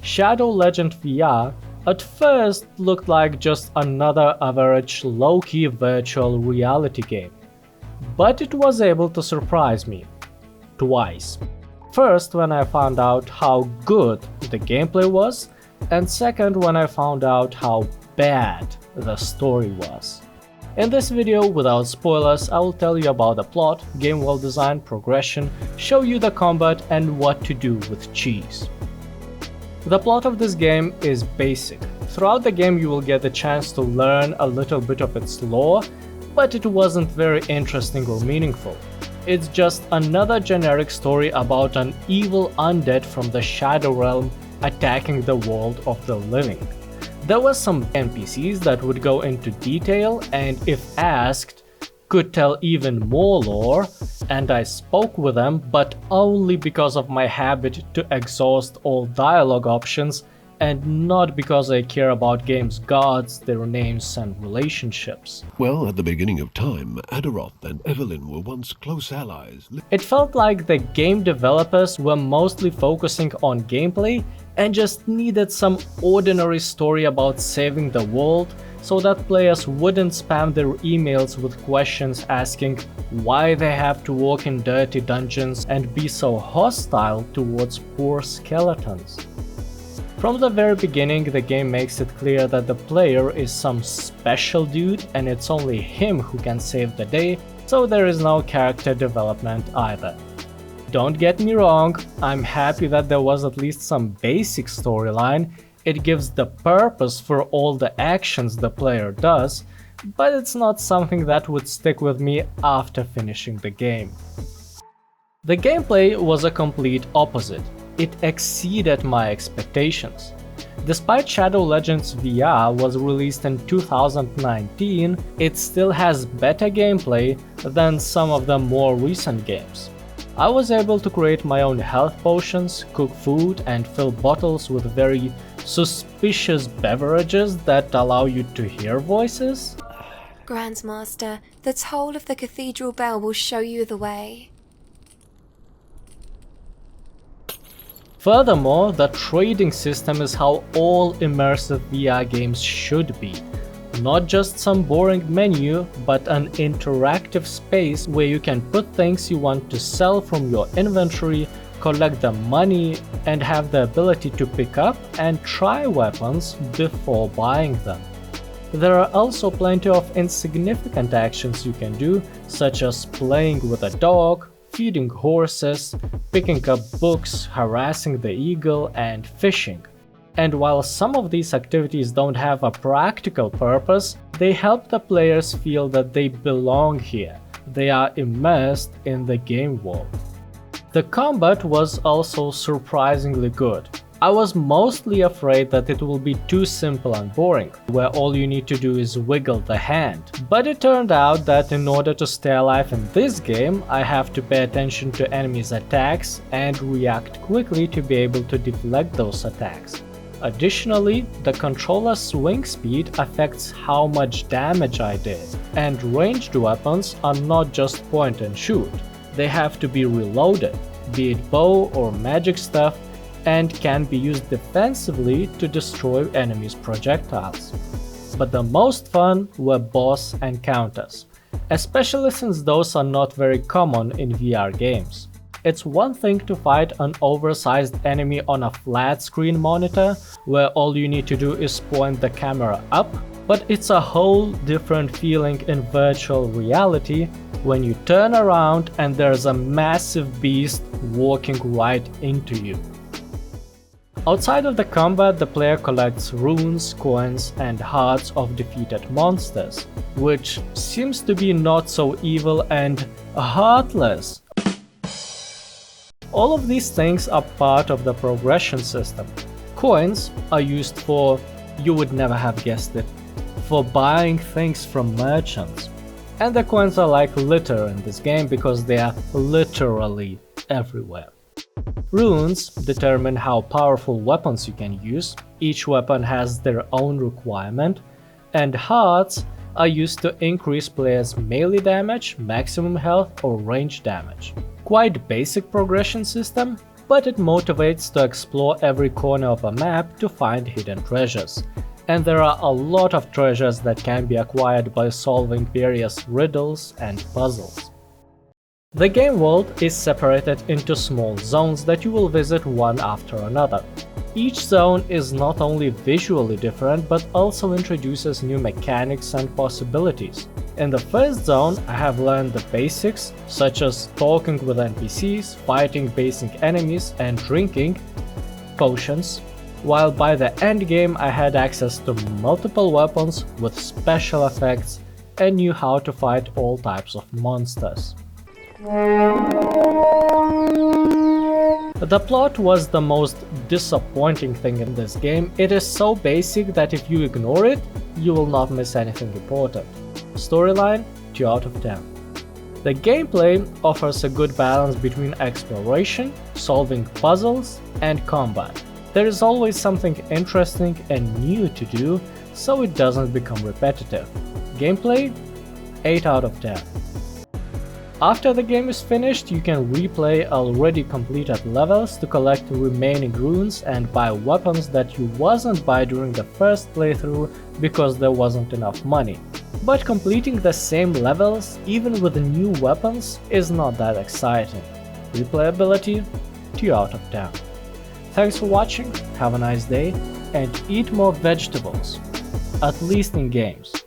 Shadow Legend VR at first looked like just another average low-key virtual reality game, but it was able to surprise me twice. First, when I found out how good the gameplay was, and second, when I found out how bad the story was. In this video, without spoilers, I will tell you about the plot, game world design, progression, show you the combat, and what to do with cheese. The plot of this game is basic. Throughout the game you will get the chance to learn a little bit of its lore, but it wasn't very interesting or meaningful. It's just another generic story about an evil undead from the Shadow Realm attacking the world of the living. There were some NPCs that would go into detail and, if asked, could tell even more lore, and I spoke with them, but only because of my habit to exhaust all dialogue options and not because I care about games' gods, their names and relationships. Well, at the beginning of time, Adaroth and Evelyn were once close allies. It felt like the game developers were mostly focusing on gameplay and just needed some ordinary story about saving the world so that players wouldn't spam their emails with questions asking why they have to walk in dirty dungeons and be so hostile towards poor skeletons. From the very beginning, the game makes it clear that the player is some special dude and it's only him who can save the day, so there is no character development either. Don't get me wrong, I'm happy that there was at least some basic storyline. It gives the purpose for all the actions the player does, but it's not something that would stick with me after finishing the game. The gameplay was a complete opposite. It exceeded my expectations. Despite Shadow Legends VR was released in 2019, it still has better gameplay than some of the more recent games. I was able to create my own health potions, cook food, and fill bottles with very suspicious beverages that allow you to hear voices. Grandmaster, the toll of the cathedral bell will show you the way. Furthermore, the trading system is how all immersive VR games should be. Not just some boring menu, but an interactive space where you can put things you want to sell from your inventory, collect the money, and have the ability to pick up and try weapons before buying them. There are also plenty of insignificant actions you can do, such as playing with a dog, feeding horses, picking up books, harassing the eagle, and fishing. And while some of these activities don't have a practical purpose, they help the players feel that they belong here. They are immersed in the game world. The combat was also surprisingly good. I was mostly afraid that it will be too simple and boring, where all you need to do is wiggle the hand. But it turned out that in order to stay alive in this game, I have to pay attention to enemies' attacks and react quickly to be able to deflect those attacks. Additionally, the controller's swing speed affects how much damage I did, and ranged weapons are not just point and shoot. They have to be reloaded, be it bow or magic stuff, and can be used defensively to destroy enemies' projectiles. But the most fun were boss encounters, especially since those are not very common in VR games. It's one thing to fight an oversized enemy on a flat screen monitor, where all you need to do is point the camera up, but it's a whole different feeling in virtual reality when you turn around and there's a massive beast walking right into you. Outside of the combat, the player collects runes, coins, and hearts of defeated monsters, which seems to be not so evil and heartless. All of these things are part of the progression system. Coins are used for, you would never have guessed it, for buying things from merchants. And the coins are like litter in this game because they are literally everywhere. Runes determine how powerful weapons you can use. Each weapon has their own requirement, and hearts are used to increase players' melee damage, maximum health, or range damage. Quite basic progression system, but it motivates to explore every corner of a map to find hidden treasures. And there are a lot of treasures that can be acquired by solving various riddles and puzzles. The game world is separated into small zones that you will visit one after another. Each zone is not only visually different but also introduces new mechanics and possibilities. In the first zone, I have learned the basics, such as talking with NPCs, fighting basic enemies, and drinking potions, while by the end game I had access to multiple weapons with special effects and knew how to fight all types of monsters. The plot was the most disappointing thing in this game. It is so basic that if you ignore it, you will not miss anything important. Storyline, 2 out of 10. The gameplay offers a good balance between exploration, solving puzzles, and combat. There is always something interesting and new to do, so it doesn't become repetitive. Gameplay, 8 out of 10. After the game is finished, you can replay already completed levels to collect the remaining runes and buy weapons that you wasn't buy during the first playthrough because there wasn't enough money. But completing the same levels, even with new weapons, is not that exciting. Replayability, 2 out of 10. Thanks for watching, have a nice day, and eat more vegetables, at least in games.